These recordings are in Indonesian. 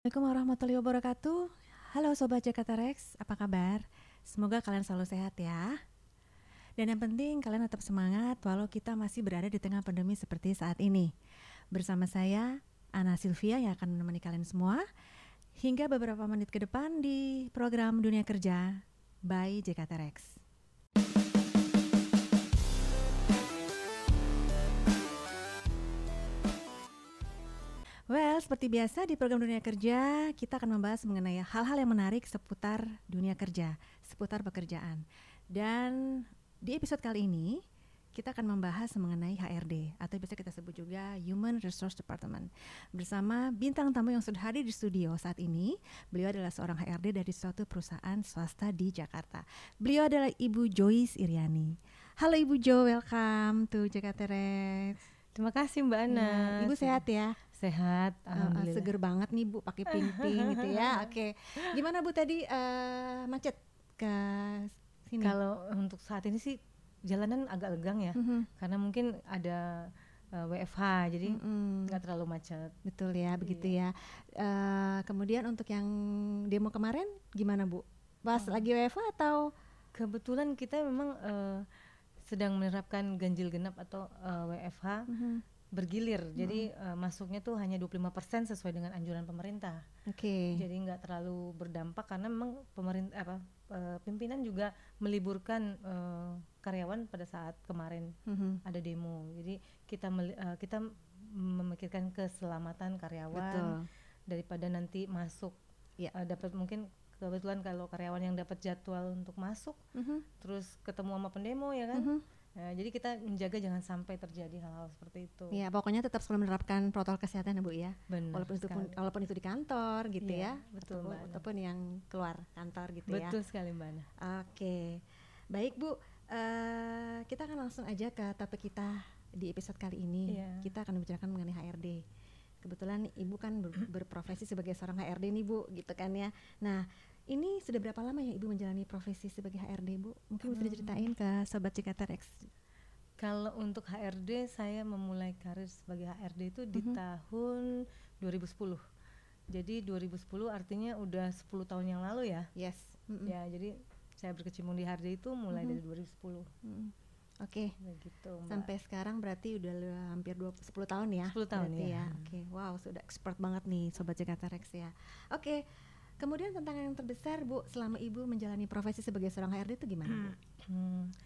Assalamualaikum warahmatullahi wabarakatuh. Halo Sobat Jakarta Rex, apa kabar? Semoga kalian selalu sehat ya. Dan yang penting kalian tetap semangat walau kita masih berada di tengah pandemi seperti saat ini. Bersama saya, Ana Sylvia yang akan menemani kalian semua hingga beberapa menit ke depan di program Dunia Kerja by Jakarta Rex. Well, seperti biasa di program Dunia Kerja, kita akan membahas mengenai hal-hal yang menarik seputar dunia kerja, seputar pekerjaan. Dan di episode kali ini, kita akan membahas mengenai HRD, atau bisa kita sebut juga Human Resource Department. Bersama bintang tamu yang sudah hadir di studio saat ini, beliau adalah seorang HRD dari suatu perusahaan swasta di Jakarta. Beliau adalah Ibu Joyce Iriani. Halo Ibu Jo, welcome to Jakarta Rex. Terima kasih Mbak Ana. Ya, Ibu sehat ya? Sehat, alhamdulillah. Seger banget nih Bu, pakai pink-pink gitu ya. Oke. Gimana Bu tadi macet ke sini? Kalau untuk saat ini sih jalanan agak legang ya, karena mungkin ada WFH, jadi nggak terlalu macet. Betul ya, begitu ya. Kemudian untuk yang demo kemarin gimana Bu? Pas lagi WFH atau? Kebetulan kita memang sedang menerapkan ganjil genap atau WFH bergilir, jadi masuknya tuh hanya 25% sesuai dengan anjuran pemerintah. Oke. Jadi nggak terlalu berdampak karena memang pemerintah pimpinan juga meliburkan karyawan pada saat kemarin ada demo. Jadi kita memikirkan keselamatan karyawan. Betul. Daripada nanti masuk dapat mungkin kebetulan kalau karyawan yang dapat jadwal untuk masuk terus ketemu sama pendemo ya kan. Jadi kita menjaga jangan sampai terjadi hal-hal seperti itu. Iya, pokoknya tetap selalu menerapkan protokol kesehatan ya Bu ya. Benar, walaupun itu di kantor gitu ya, betul, ataupun yang keluar kantor gitu ya. Betul sekali Mbak Ana. Oke, baik Bu, kita akan langsung aja ke topik kita di episode kali ini. Kita akan membicarakan mengenai HRD. Kebetulan Ibu kan berprofesi sebagai seorang HRD nih Bu, gitu kan ya. Nah, ini sudah berapa lama ya Ibu menjalani profesi sebagai HRD Bu? Mungkin bisa diceritain ke Sobat Jakarta Rex. Kalau untuk HRD, saya memulai karir sebagai HRD itu di tahun 2010. Jadi 2010 artinya udah 10 tahun yang lalu ya. Yes. Ya, jadi saya berkecimpung di HRD itu mulai dari 2010. Oke. Begitu, Mbak. Sampai sekarang berarti udah hampir 10 tahun ya. 10 tahun ya. Oke. Wow, sudah expert banget nih Sobat Jakarta Rex ya. Oke. Kemudian tantangan yang terbesar Bu selama Ibu menjalani profesi sebagai seorang HRD itu gimana Bu?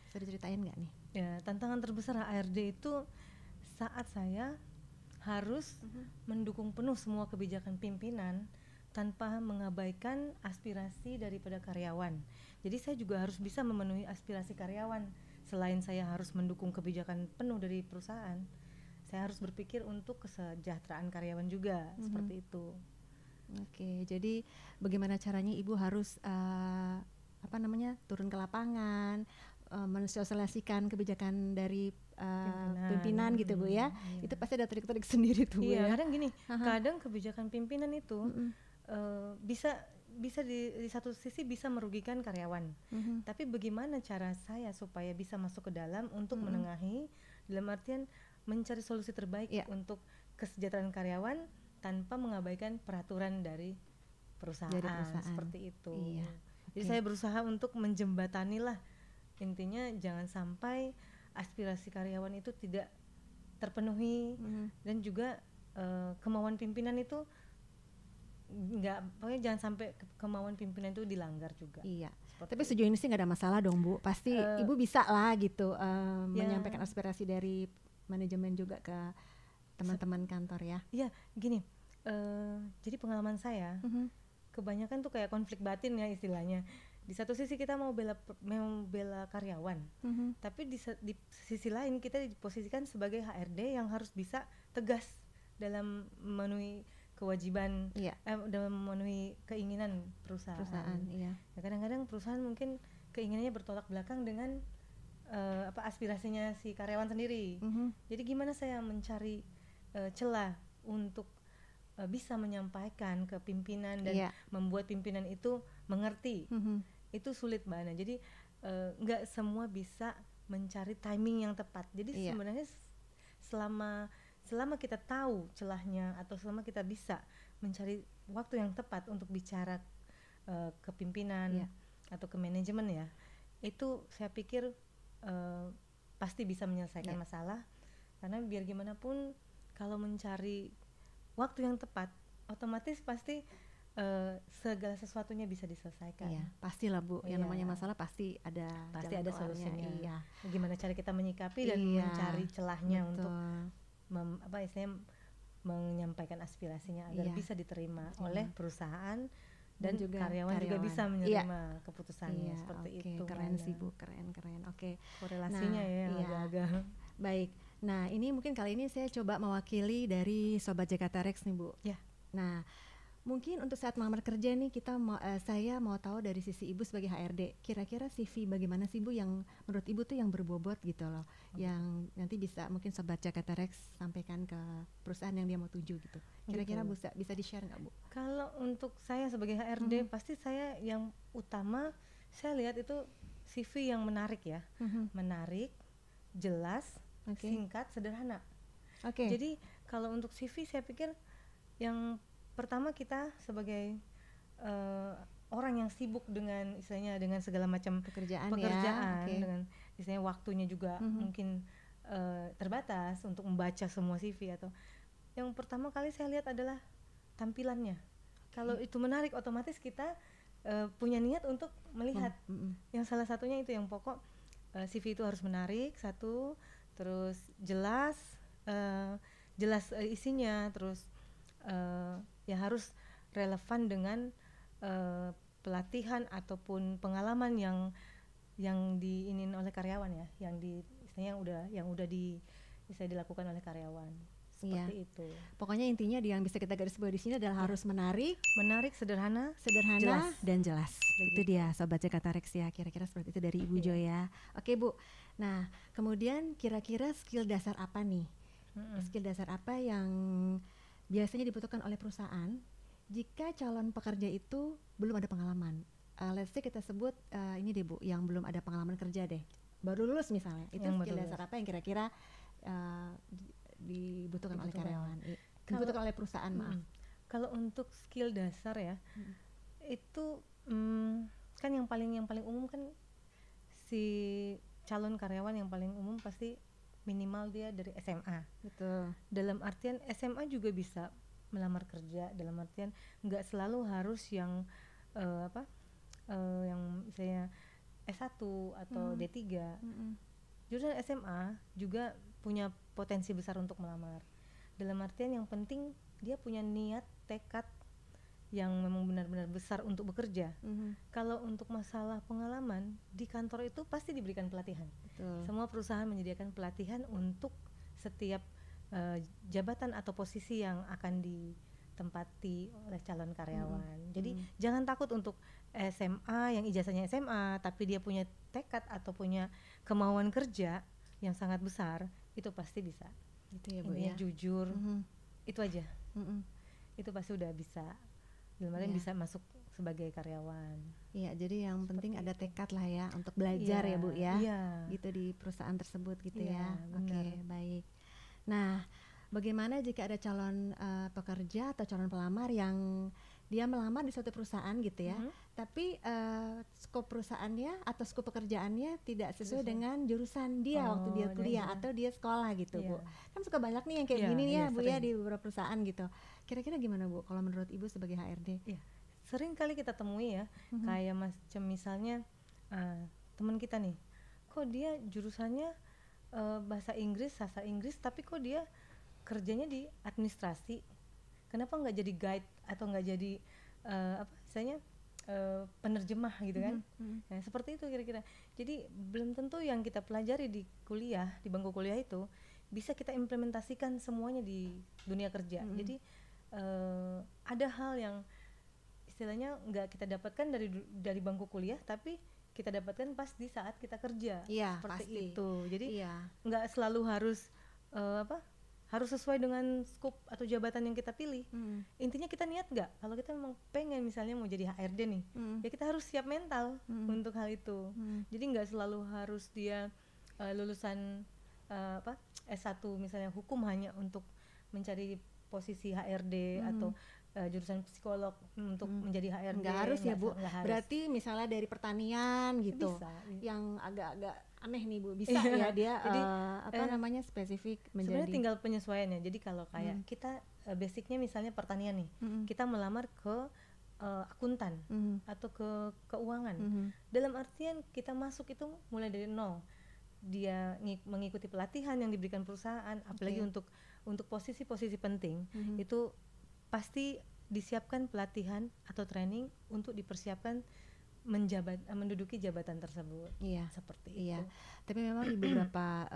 Bisa diceritain nggak nih? Ya, tantangan terbesar HRD itu saat saya harus mendukung penuh semua kebijakan pimpinan tanpa mengabaikan aspirasi daripada karyawan. Jadi saya juga harus bisa memenuhi aspirasi karyawan. Selain saya harus mendukung kebijakan penuh dari perusahaan, saya harus berpikir untuk kesejahteraan karyawan juga, seperti itu. Oke, jadi bagaimana caranya Ibu harus turun ke lapangan, mensosialisasikan kebijakan dari pimpinan gitu Bu ya. Itu pasti ada trik-trik sendiri tuh Bu ya. Kadang gini, kadang kebijakan pimpinan itu bisa di satu sisi bisa merugikan karyawan. Tapi bagaimana cara saya supaya bisa masuk ke dalam untuk menengahi, dalam artian mencari solusi terbaik untuk kesejahteraan karyawan tanpa mengabaikan peraturan dari perusahaan. Seperti itu. Iya. Jadi saya berusaha untuk menjembatani lah, intinya jangan sampai aspirasi karyawan itu tidak terpenuhi dan juga kemauan pimpinan itu pokoknya jangan sampai kemauan pimpinan itu dilanggar juga. Iya. Tapi sejauh ini sih nggak ada masalah dong Bu. Pasti Ibu bisa lah gitu menyampaikan aspirasi dari manajemen juga ke teman-teman kantor ya. Iya, gini. Jadi pengalaman saya kebanyakan tuh kayak konflik batin ya istilahnya. Di satu sisi kita mau bela karyawan, tapi di sisi lain kita diposisikan sebagai HRD yang harus bisa tegas dalam memenuhi kewajiban, dalam memenuhi keinginan perusahaan. Iya. Ya, kadang-kadang perusahaan mungkin keinginannya bertolak belakang dengan aspirasinya si karyawan sendiri. Jadi gimana saya mencari celah untuk bisa menyampaikan ke pimpinan dan membuat pimpinan itu mengerti. Itu sulit Mbak Ana. Jadi nggak semua bisa mencari timing yang tepat. Jadi sebenarnya selama kita tahu celahnya atau selama kita bisa mencari waktu yang tepat untuk bicara ke pimpinan Iya. atau ke manajemen ya, itu saya pikir pasti bisa menyelesaikan Iya. masalah. Karena biar gimana pun kalau mencari waktu yang tepat, otomatis pasti segala sesuatunya bisa diselesaikan. Iya, pastilah Bu. Yang Iya. namanya masalah pasti ada Pasti jalan ada keluarnya. solusinya. Iya. Gimana cara kita menyikapi dan Iya, mencari celahnya betul. untuk istilahnya menyampaikan aspirasinya agar Iya. bisa diterima oleh perusahaan dan juga karyawan juga karyawan. bisa menerima keputusannya. Iya, Seperti oke, itu. keren Mbak sih Ana. Bu, keren. Oke. Korelasinya Nah, ya yang iya. agak-agak. Baik. Nah, ini mungkin kali ini saya coba mewakili dari Sobat Jakarta Rex nih Bu. Ya. Nah, mungkin untuk saat melamar kerja nih saya mau tahu dari sisi Ibu sebagai HRD, kira-kira CV bagaimana sih Bu yang menurut Ibu tuh yang berbobot gitu loh, yang nanti bisa mungkin Sobat Jakarta Rex sampaikan ke perusahaan yang dia mau tuju gitu. Kira-kira bisa di-share nggak Bu? Kalau untuk saya sebagai HRD pasti saya yang utama saya lihat itu CV yang menarik ya. Menarik, jelas, singkat, sederhana. Jadi kalau untuk CV saya pikir yang pertama kita sebagai orang yang sibuk dengan istilahnya dengan segala macam pekerjaan ya. dengan istilahnya waktunya juga mungkin terbatas untuk membaca semua CV atau yang pertama kali saya lihat adalah tampilannya. Kalau itu menarik otomatis kita punya niat untuk melihat. Yang salah satunya itu yang pokok CV itu harus menarik satu, terus jelas isinya, terus ya harus relevan dengan pelatihan ataupun pengalaman yang diinin oleh karyawan ya, yang udah dilakukan oleh karyawan. Seperti itu. Pokoknya intinya yang bisa kita garis bawahi di sini adalah harus menarik, sederhana, jelas. Dan jelas. Itu dia Sobat Jakarta Rex ya, kira-kira seperti itu dari Ibu Jo ya. Oke Bu. Nah, kemudian kira-kira skill dasar apa nih? Skill dasar apa yang biasanya dibutuhkan oleh perusahaan jika calon pekerja itu belum ada pengalaman? Let's say kita sebut ini deh Bu, yang belum ada pengalaman kerja deh, baru lulus misalnya. Itu yang skill dasar apa yang kira-kira dibutuhkan oleh karyawan, dibutuhkan oleh perusahaan, maaf. Kalau untuk skill dasar ya, itu kan yang paling umum kan si calon karyawan yang paling umum pasti minimal dia dari SMA. Betul. Dalam artian SMA juga bisa melamar kerja, dalam artian nggak selalu harus yang yang misalnya S1 atau D3. Jurusan SMA juga punya potensi besar untuk melamar. Dalam artian yang penting dia punya niat, tekad yang memang benar-benar besar untuk bekerja. Kalau untuk masalah pengalaman di kantor itu pasti diberikan pelatihan. Betul. Semua perusahaan menyediakan pelatihan untuk setiap jabatan atau posisi yang akan ditempati oleh calon karyawan. Jadi jangan takut untuk SMA yang ijazahnya SMA tapi dia punya tekad atau punya kemauan kerja yang sangat besar, itu pasti bisa. Gitu ya Bu Intinya ya. jujur, itu aja. Itu pasti udah bisa. Kemarin bisa masuk sebagai karyawan. Iya, jadi yang penting ada tekad lah ya untuk belajar ya Bu ya. Gitu di perusahaan tersebut gitu ya. Oke, baik. Nah, bagaimana jika ada calon pekerja atau calon pelamar yang dia melamar di suatu perusahaan gitu ya, tapi skop perusahaannya atau skop pekerjaannya tidak sesuai dengan jurusan dia waktu dia kuliah atau dia sekolah gitu Bu. Kan suka banyak nih yang kayak gini ya Bu ya di beberapa perusahaan gitu. Kira-kira gimana Bu kalau menurut Ibu sebagai HRD? Sering kali kita temui ya, kayak macam misalnya teman kita nih, kok dia jurusannya bahasa Inggris, sastra Inggris, tapi kok dia kerjanya di administrasi, kenapa nggak jadi guide atau nggak jadi penerjemah gitu kan. Nah, seperti itu kira-kira. Jadi belum tentu yang kita pelajari di kuliah, di bangku kuliah itu bisa kita implementasikan semuanya di dunia kerja. Jadi ada hal yang istilahnya nggak kita dapatkan dari bangku kuliah, tapi kita dapatkan pas di saat kita kerja. Seperti pasti. itu. Jadi nggak selalu harus harus sesuai dengan skop atau jabatan yang kita pilih. Intinya kita niat nggak, kalau kita memang pengen misalnya mau jadi HRD nih, ya kita harus siap mental untuk hal itu. Jadi nggak selalu harus dia lulusan S1 misalnya hukum hanya untuk mencari posisi HRD atau jurusan psikolog untuk menjadi HRD. Nggak harus ya Bu. Nggak harus. Berarti misalnya dari pertanian gitu, Bisa. yang agak-agak aneh nih Bu, bisa ya dia Jadi, namanya spesifik sebenarnya menjadi. tinggal penyesuaiannya. Jadi kalau kayak kita basicnya misalnya pertanian nih, kita melamar ke akuntan atau ke keuangan. Dalam artian kita masuk itu mulai dari nol. Dia mengikuti pelatihan yang diberikan perusahaan, apalagi untuk posisi-posisi penting itu pasti disiapkan pelatihan atau training untuk dipersiapkan menduduki jabatan tersebut. Iya, seperti iya. itu. Tapi memang di beberapa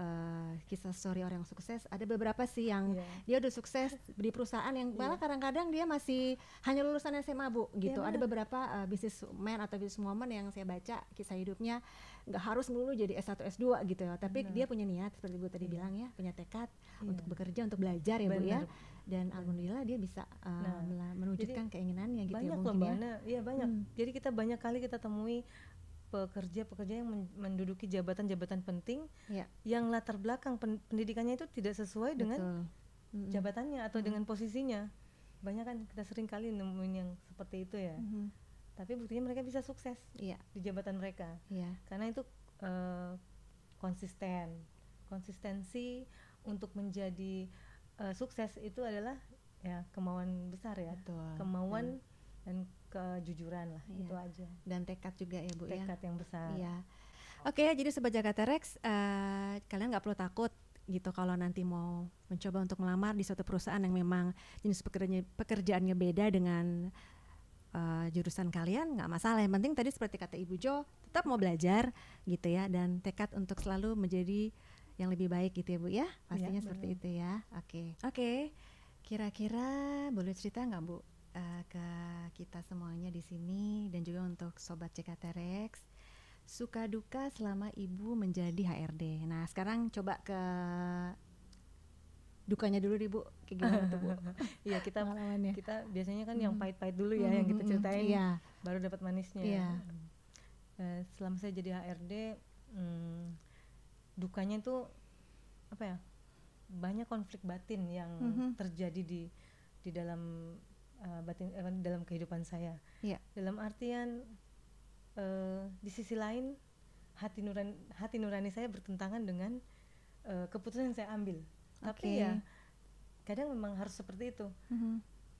kisah story orang yang sukses, ada beberapa sih yang dia udah sukses di perusahaan yang malah kadang-kadang dia masih hanya lulusan SMA Bu gitu. Ada beberapa businessman atau businesswoman yang saya baca kisah hidupnya nggak harus melulu jadi S1 S2 gitu ya, tapi dia punya niat seperti Bu tadi bilang ya, punya tekad untuk bekerja, untuk belajar ya Bu ya. Dan alhamdulillah dia bisa menwujudkan keinginannya gitu banyak ya mungkin ya. Iya banyak. Jadi kita banyak kali kita temui pekerja-pekerja yang menduduki jabatan-jabatan penting yang latar belakang pendidikannya itu tidak sesuai dengan jabatannya atau dengan posisinya. Banyak kan kita sering kali nemuin yang seperti itu ya. Tapi buktinya mereka bisa sukses di jabatan mereka. Karena itu konsistensi untuk menjadi sukses itu adalah ya kemauan besar ya. Kemauan dan kejujuran lah, itu aja. Dan tekad juga ya Bu ya. Tekad yang besar. Iya. Oke, jadi Sobat Jakarta Rex, kalian nggak perlu takut gitu kalau nanti mau mencoba untuk melamar di suatu perusahaan yang memang jenis pekerjaannya beda dengan jurusan kalian, nggak masalah. Yang penting tadi seperti kata Ibu Jo, tetap mau belajar gitu ya, dan tekad untuk selalu menjadi yang lebih baik gitu ya Bu ya, pastinya seperti itu ya. Oke. Kira-kira boleh cerita nggak Bu ke kita semuanya di sini dan juga untuk Sobat CKT Rex, suka duka selama Ibu menjadi HRD. Nah sekarang coba ke dukanya dulu nih Bu, kayak gimana tuh Bu? Iya, kita biasanya kan yang pahit-pahit dulu ya, yang kita ceritain, baru dapat manisnya. Selama saya jadi HRD, dukanya itu apa ya, banyak konflik batin yang terjadi di dalam dalam kehidupan saya. Dalam artian di sisi lain hati nurani saya bertentangan dengan keputusan yang saya ambil. Tapi ya kadang memang harus seperti itu.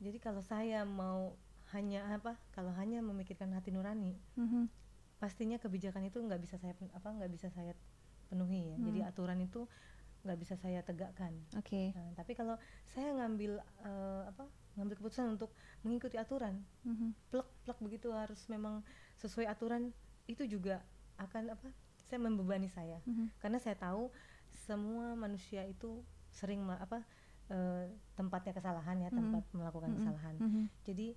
Jadi kalau saya mau kalau hanya memikirkan hati nurani, pastinya kebijakan itu nggak bisa saya penuhi ya. Jadi aturan itu nggak bisa saya tegakkan. Nah, tapi kalau saya ngambil keputusan untuk mengikuti aturan, plek begitu harus memang sesuai aturan, itu juga akan saya membebani saya. Karena saya tahu semua manusia itu sering tempatnya kesalahan ya, tempat melakukan kesalahan. Jadi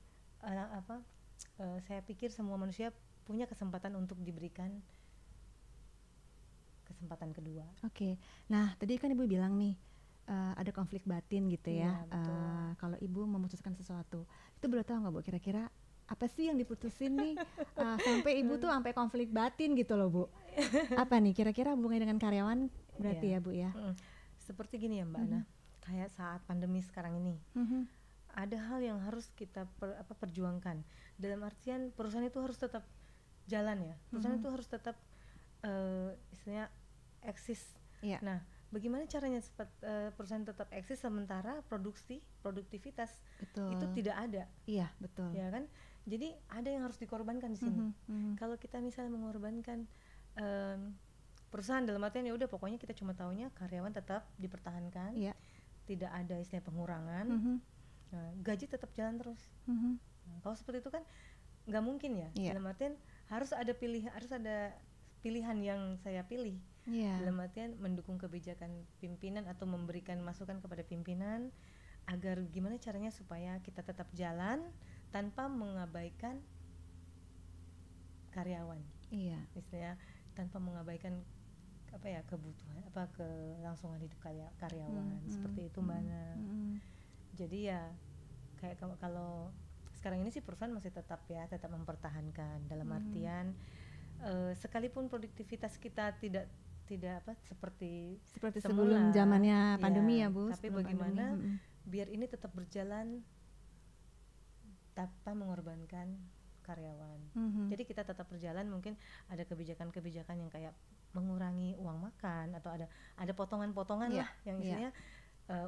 saya pikir semua manusia punya kesempatan untuk diberikan kesempatan kedua. Nah tadi kan Ibu bilang nih ada konflik batin gitu ya. Kalau Ibu memutuskan sesuatu, itu boleh tahu nggak Bu kira-kira apa sih yang diputusin nih sampai Ibu tuh sampai konflik batin gitu loh Bu? Apa nih kira-kira hubungannya dengan karyawan berarti ya Bu ya? Seperti gini ya Mbak Ana, kayak saat pandemi sekarang ini, ada hal yang harus kita perjuangkan. Dalam artian perusahaan itu harus tetap jalan ya, perusahaan itu harus tetap istilahnya eksis. Nah, bagaimana caranya perusahaan tetap eksis sementara produktivitas itu tidak ada? Iya, betul. Ya kan? Jadi ada yang harus dikorbankan di sini. Kalau kita misalnya mengorbankan perusahaan dalam artian ya udah pokoknya kita cuma taunya karyawan tetap dipertahankan, tidak ada istilah pengurangan, gaji tetap jalan terus. Nah, kalau seperti itu kan nggak mungkin ya. Dalam artian harus ada pilihan yang saya pilih. Dalam artian mendukung kebijakan pimpinan atau memberikan masukan kepada pimpinan agar gimana caranya supaya kita tetap jalan tanpa mengabaikan karyawan. Istilahnya tanpa mengabaikan kebutuhan kelangsungan hidup karyawan. Seperti itu Mbak Ana. Jadi ya kayak kalau sekarang ini sih perusahaan masih tetap mempertahankan dalam artian sekalipun produktivitas kita tidak seperti sebelum zamannya pandemi ya Bu. Tapi bagaimana biar ini tetap berjalan tanpa mengorbankan karyawan. Jadi kita tetap berjalan, mungkin ada kebijakan-kebijakan yang kayak mengurangi uang makan atau ada potongan-potongan lah yang istilahnya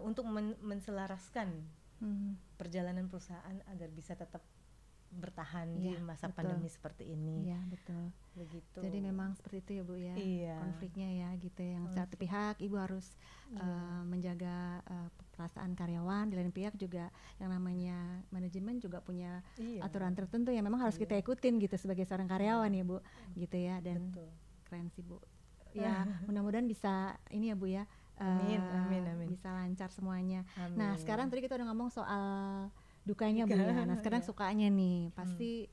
untuk menselaraskan perjalanan perusahaan agar bisa tetap bertahan di masa pandemi seperti ini. Iya, betul. Begitu. Jadi memang seperti itu ya Bu ya, konfliknya ya gitu. Yang satu pihak Ibu harus menjaga perasaan karyawan, di lain pihak juga yang namanya manajemen juga punya aturan tertentu yang memang harus kita ikutin gitu sebagai seorang karyawan ya Bu, gitu ya. Dan keren sih Bu. Ya mudah-mudahan bisa ini ya Bu ya. Amin. Bisa lancar semuanya. Amin. Nah sekarang tadi kita udah ngomong soal dukanya Bu ya. Nah sekarang sukanya nih pasti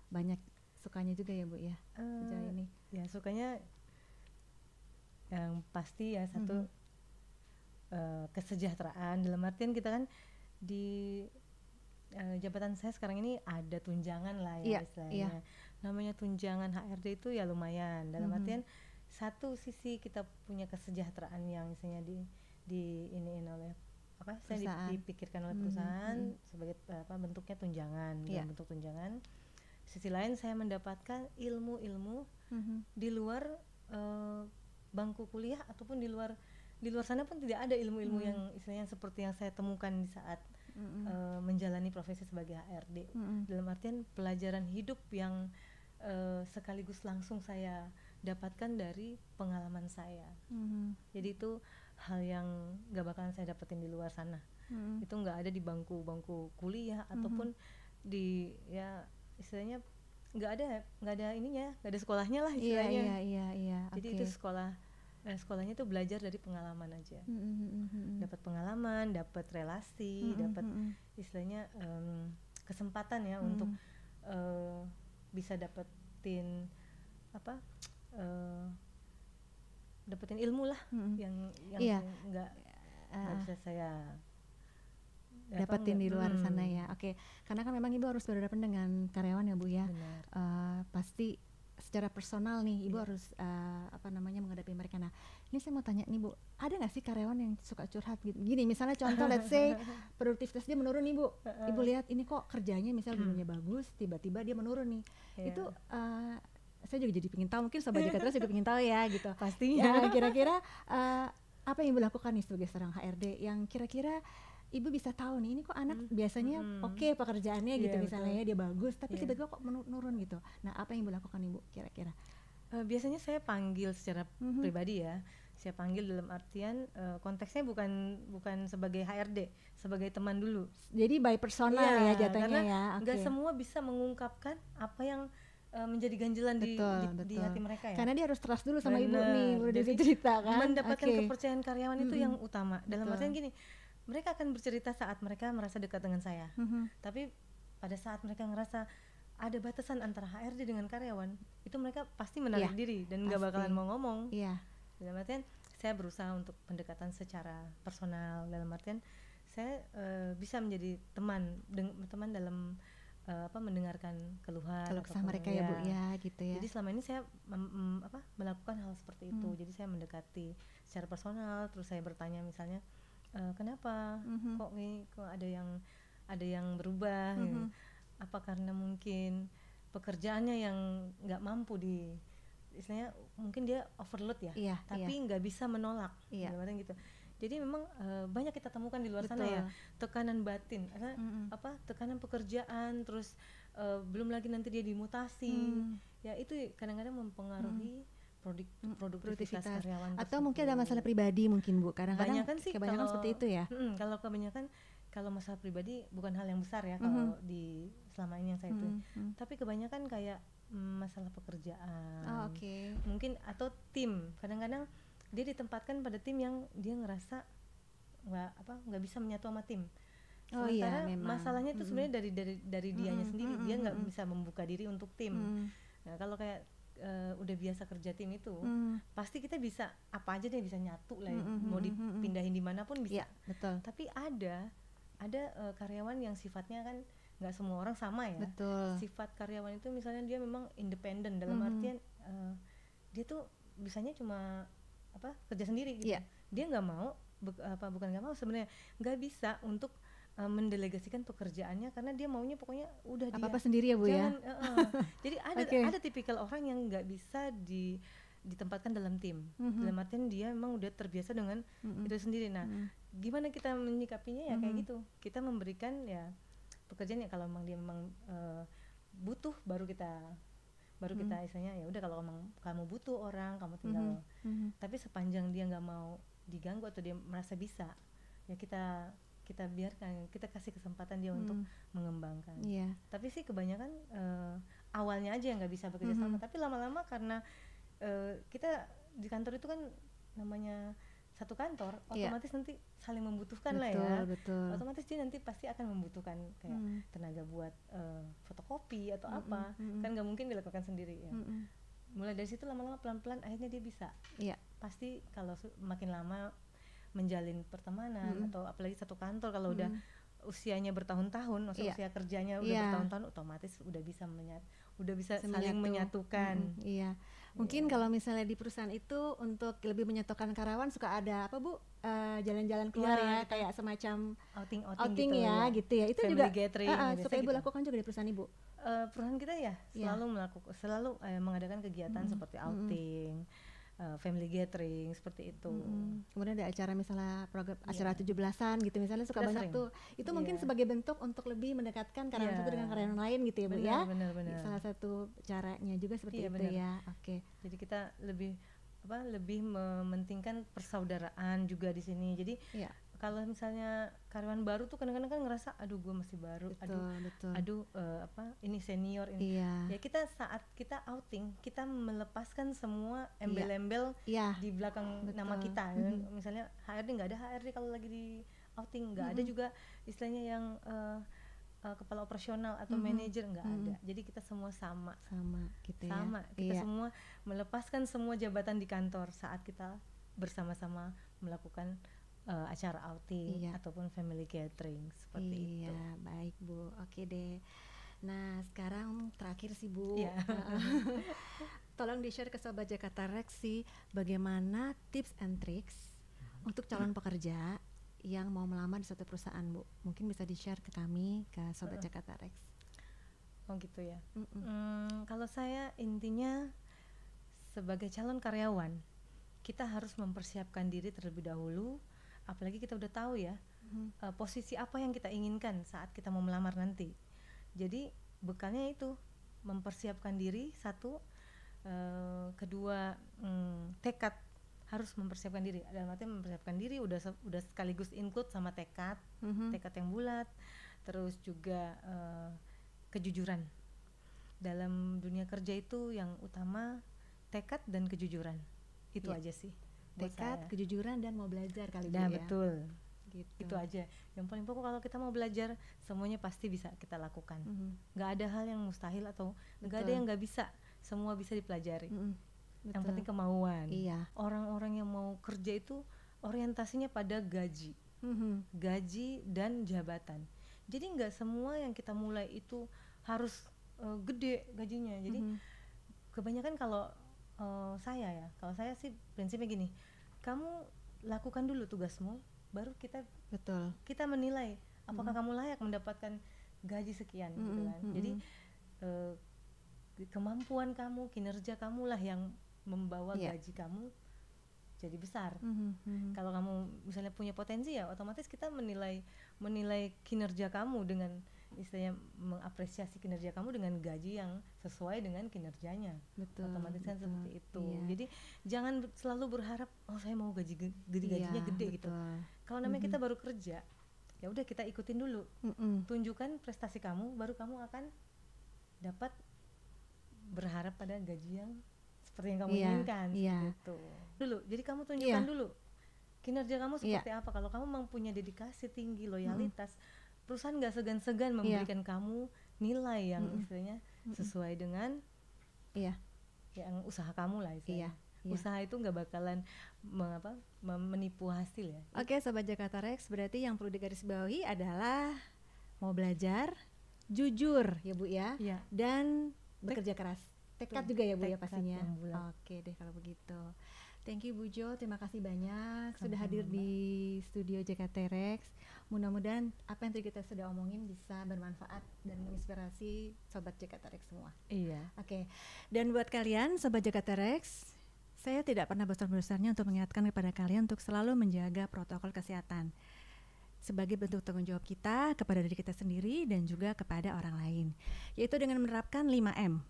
banyak sukanya juga ya Bu ya sejauh ini. Ya sukanya yang pasti ya satu kesejahteraan, dalam artian kita kan di jabatan saya sekarang ini ada tunjangan lah ya istilahnya. Namanya tunjangan HRD itu ya lumayan, dalam artian satu sisi kita punya kesejahteraan yang misalnya di iniin oleh saya dipikirkan oleh perusahaan sebagai bentuknya tunjangan, dalam bentuk tunjangan. Sisi lain saya mendapatkan ilmu-ilmu di luar bangku kuliah ataupun di luar sana pun tidak ada ilmu-ilmu yang istilahnya seperti yang saya temukan di saat menjalani profesi sebagai HRD. Dalam artian pelajaran hidup yang sekaligus langsung saya dapatkan dari pengalaman saya. Jadi itu hal yang gak bakalan saya dapetin di luar sana. Itu gak ada di bangku kuliah ataupun di ya istilahnya gak ada ininya, gak ada sekolahnya lah istilahnya. Iya. Jadi itu sekolahnya tuh belajar dari pengalaman aja. Dapat pengalaman, dapat relasi, dapat istilahnya kesempatan ya untuk bisa dapetin dapetin ilmu lah yang nggak bisa saya dapetin di luar sana ya. Oke. Karena kan memang Ibu harus berhadapan dengan karyawan ya Bu ya. Pasti secara personal nih Ibu harus menghadapi mereka. Nah ini saya mau tanya nih Bu, ada nggak sih karyawan yang suka curhat gitu? Gini misalnya contoh let's say produktivitas dia menurun nih Bu, Ibu lihat ini kok kerjanya misalnya dulunya bagus, tiba-tiba dia menurun nih. Itu saya juga jadi pengen tahu, mungkin Sobat Jekatras juga pengen tahu ya gitu. Pastinya. Ya, kira-kira apa yang Ibu lakukan nih sebagai seorang HRD yang kira-kira Ibu bisa tahu nih, ini kok anak biasanya oke pekerjaannya gitu misalnya ya, dia bagus, tapi tiba-tiba kok menurun gitu. Nah apa yang Ibu lakukan Ibu kira-kira? Biasanya saya panggil secara pribadi ya. Saya panggil dalam artian konteksnya bukan sebagai HRD, sebagai teman dulu. Jadi by personal ya jatuhnya karena ya. Nggak semua bisa mengungkapkan apa yang menjadi ganjilan di hati mereka ya. Karena dia harus trust dulu sama Ibu nih, udah cerita kan. Mendapatkan kepercayaan karyawan itu yang utama. Dalam artian gini, mereka akan bercerita saat mereka merasa dekat dengan saya. Tapi pada saat mereka ngerasa ada batasan antara HRD dengan karyawan, itu mereka pasti menarik diri dan nggak bakalan mau ngomong. Dalam artian saya berusaha untuk pendekatan secara personal, dalam artian saya bisa menjadi teman dalam mendengarkan keluhan kesah mereka ya Bu ya gitu ya. Jadi selama ini saya melakukan hal seperti itu. Jadi saya mendekati secara personal, terus saya bertanya misalnya kenapa kok ada yang berubah gitu. Apa karena mungkin pekerjaannya yang nggak mampu istilahnya mungkin dia overload ya, tapi nggak bisa menolak gitu. Jadi memang banyak kita temukan di luar sana ya, tekanan batin, tekanan pekerjaan, terus belum lagi nanti dia dimutasi, ya itu kadang-kadang mempengaruhi produktivitas karyawan. Atau mungkin ada masalah pribadi mungkin Bu, kadang-kadang kebanyakan seperti itu ya. Kalau masalah pribadi bukan hal yang besar ya kalau di selama ini yang saya itu, tapi kebanyakan kayak masalah pekerjaan, mungkin atau tim, kadang-kadang dia ditempatkan pada tim yang dia ngerasa nggak bisa menyatu sama tim. Sementara masalahnya itu sebenarnya dari dianya sendiri, dia nggak bisa membuka diri untuk tim. Nah kalau kayak udah biasa kerja tim itu, pasti kita bisa apa aja deh bisa nyatu lah, mau dipindahin dimanapun bisa. Betul. Tapi ada karyawan yang sifatnya kan nggak semua orang sama ya. Sifat karyawan itu misalnya dia memang independen, dalam artian dia tuh bisanya cuma kerja sendiri gitu. Dia nggak mau bukan nggak mau sebenarnya, nggak bisa untuk mendelegasikan pekerjaannya karena dia maunya pokoknya udah Apa-apa dia sendiri ya Bu ya? jangan jadi Oke. ada tipikal orang yang nggak bisa ditempatkan dalam tim. Dalam artian dia memang udah terbiasa dengan itu sendiri. Nah, gimana kita menyikapinya ya kayak gitu. Kita memberikan ya pekerjaan ya kalau memang dia memang butuh baru kita istilahnya ya udah kalau memang kamu butuh orang kamu tinggal. Tapi sepanjang dia nggak mau diganggu atau dia merasa bisa, ya kita biarkan, kita kasih kesempatan dia untuk mengembangkan. Tapi sih kebanyakan awalnya aja yang nggak bisa bekerja sama, tapi lama-lama karena kita di kantor itu kan namanya satu kantor, otomatis nanti saling membutuhkan lah ya. Otomatis dia nanti pasti akan membutuhkan kayak tenaga buat fotokopi atau apa, kan nggak mungkin dilakukan sendiri ya. Mulai dari situ lama-lama pelan-pelan akhirnya dia bisa. Pasti kalau makin lama menjalin pertemanan atau apalagi satu kantor kalau udah usianya bertahun-tahun, maksudnya usia kerjanya udah bertahun-tahun, otomatis udah bisa saling menyatukan. Mungkin kalau misalnya di perusahaan itu untuk lebih menyatukan karyawan suka ada apa Bu? Jalan-jalan keluar ya, kayak semacam outing ya, gitu ya. Itu family juga gathering, suka Ibu lakukan juga di perusahaan Ibu? Perusahaan kita ya selalu mengadakan kegiatan seperti outing, family gathering seperti itu. Kemudian ada acara misalnya program acara 17-an gitu misalnya suka Kita banyak sering. tuh. Itu mungkin sebagai bentuk untuk lebih mendekatkan karyawan satu dengan karyawan lain gitu ya Bu ya. Benar. Salah satu caranya juga seperti itu benar. ya. Oke. Jadi kita lebih mementingkan persaudaraan juga di sini. Jadi kalau misalnya karyawan baru tuh kadang-kadang kan ngerasa aduh gue masih baru, betul. Ini senior ini. Ya kita saat kita outing kita melepaskan semua embel-embel di belakang nama kita. Misalnya HRD nggak ada HRD kalau lagi di outing, nggak ada juga istilahnya yang kepala operasional atau manajer, nggak ada. Jadi kita semua sama gitu sama ya. Kita semua melepaskan semua jabatan di kantor saat kita bersama-sama melakukan acara outing ataupun family gathering seperti itu. Baik Bu, oke deh. Nah sekarang terakhir sih Bu, tolong di-share ke Sobat Jakarta Rex sih bagaimana tips and tricks untuk calon pekerja yang mau melamar di suatu perusahaan Bu. Mungkin bisa di-share ke kami, ke Sobat Jakarta Rex. Oh gitu ya. Kalau saya intinya sebagai calon karyawan kita harus mempersiapkan diri terlebih dahulu. Apalagi kita udah tahu ya posisi apa yang kita inginkan saat kita mau melamar nanti. Jadi bekalnya itu mempersiapkan diri satu, kedua tekad, harus mempersiapkan diri. Dalam arti mempersiapkan diri udah sekaligus include sama tekad yang bulat, terus juga kejujuran. Dalam dunia kerja itu yang utama tekad dan kejujuran. Itu aja sih. Tekad, kejujuran dan mau belajar kali Bu ya. Betul. Gitu. Itu aja. Yang paling pokok kalau kita mau belajar semuanya pasti bisa kita lakukan. Nggak ada hal yang mustahil atau nggak ada yang nggak bisa. Semua bisa dipelajari. Yang penting kemauan. Orang-orang yang mau kerja itu orientasinya pada gaji, gaji dan jabatan. Jadi nggak semua yang kita mulai itu harus gede gajinya. Jadi kebanyakan kalau saya sih prinsipnya gini, kamu lakukan dulu tugasmu, baru kita menilai apakah kamu layak mendapatkan gaji sekian gitu kan. Jadi kemampuan kamu, kinerja kamu lah yang membawa gaji kamu jadi besar. Kalau kamu misalnya punya potensi ya otomatis kita menilai kinerja kamu dengan istilahnya mengapresiasi kinerja kamu dengan gaji yang sesuai dengan kinerjanya. Otomatis kan seperti itu. Jadi jangan selalu berharap saya mau gajinya gede gitu. Kalau namanya kita baru kerja, ya udah kita ikutin dulu. Tunjukkan prestasi kamu, baru kamu akan dapat berharap pada gaji yang seperti yang kamu inginkan. Gitu. Dulu. Jadi kamu tunjukkan dulu kinerja kamu seperti apa. Kalau kamu memang punya dedikasi tinggi, loyalitas, perusahaan nggak segan-segan memberikan kamu nilai yang istilahnya sesuai dengan yang usaha kamu lah istilahnya. Usaha itu nggak bakalan menipu hasil ya. Oke Sobat Jakarta Rex, berarti yang perlu digarisbawahi adalah mau belajar, jujur ya Bu ya, dan bekerja keras. Tekad juga ya Bu ya pastinya. Oke deh kalau begitu. Thank you Bu Jo, terima kasih banyak sudah hadir di studio Jakarta Rex. Mudah-mudahan apa yang tadi kita sudah omongin bisa bermanfaat dan menginspirasi Sobat Jakarta Rex semua. Iya. Oke, dan buat kalian Sobat Jakarta Rex, saya tidak pernah bosan-bosannya untuk mengingatkan kepada kalian untuk selalu menjaga protokol kesehatan sebagai bentuk tanggung jawab kita kepada diri kita sendiri dan juga kepada orang lain, yaitu dengan menerapkan 5M,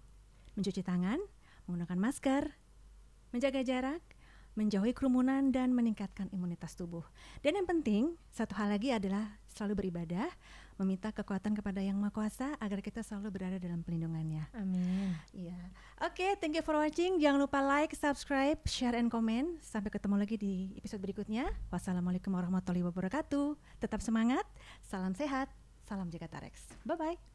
mencuci tangan, menggunakan masker, menjaga jarak, menjauhi kerumunan, dan meningkatkan imunitas tubuh. Dan yang penting, satu hal lagi adalah selalu beribadah, meminta kekuatan kepada Yang Maha Kuasa agar kita selalu berada dalam pelindungannya. Amin. Iya. Oke, thank you for watching. Jangan lupa like, subscribe, share, and comment. Sampai ketemu lagi di episode berikutnya. Wassalamualaikum warahmatullahi wabarakatuh. Tetap semangat, salam sehat, salam Jakarta Rex. Bye-bye.